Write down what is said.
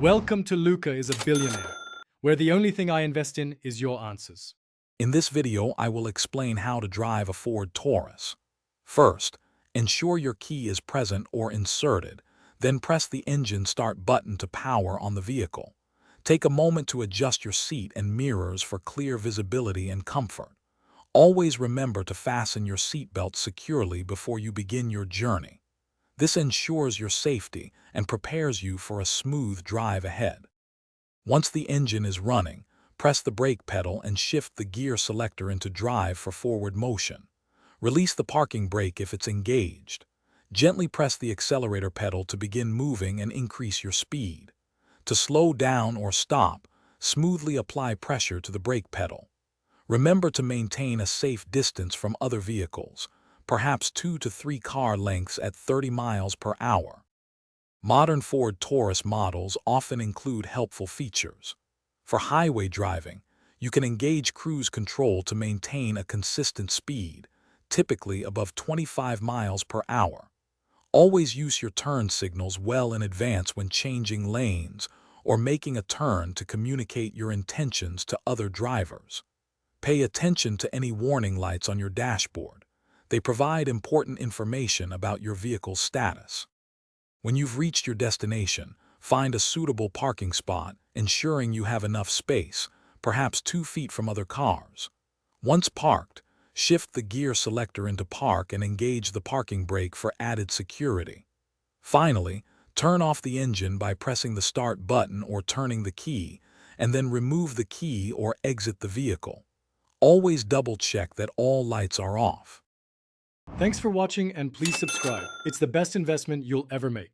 Welcome to Luca is a Billionaire, where the only thing I invest in is your answers. In this video, I will explain how to drive a Ford Taurus. First, ensure your key is present or inserted, then press the engine start button to power on the vehicle. Take a moment to adjust your seat and mirrors for clear visibility and comfort. Always remember to fasten your seatbelt securely before you begin your journey. This ensures your safety and prepares you for a smooth drive ahead. Once the engine is running, press the brake pedal and shift the gear selector into drive for forward motion. Release the parking brake if it's engaged. Gently press the accelerator pedal to begin moving and increase your speed. To slow down or stop, smoothly apply pressure to the brake pedal. Remember to maintain a safe distance from other vehicles, perhaps 2 to 3 car lengths at 30 miles per hour. Modern Ford Taurus models often include helpful features. For highway driving, you can engage cruise control to maintain a consistent speed, typically above 25 miles per hour. Always use your turn signals well in advance when changing lanes or making a turn to communicate your intentions to other drivers. Pay attention to any warning lights on your dashboard. They provide important information about your vehicle's status. When you've reached your destination, find a suitable parking spot, ensuring you have enough space, perhaps 2 feet from other cars. Once parked, shift the gear selector into park and engage the parking brake for added security. Finally, turn off the engine by pressing the start button or turning the key, and then remove the key or exit the vehicle. Always double-check that all lights are off. Thanks for watching and please subscribe. It's the best investment you'll ever make.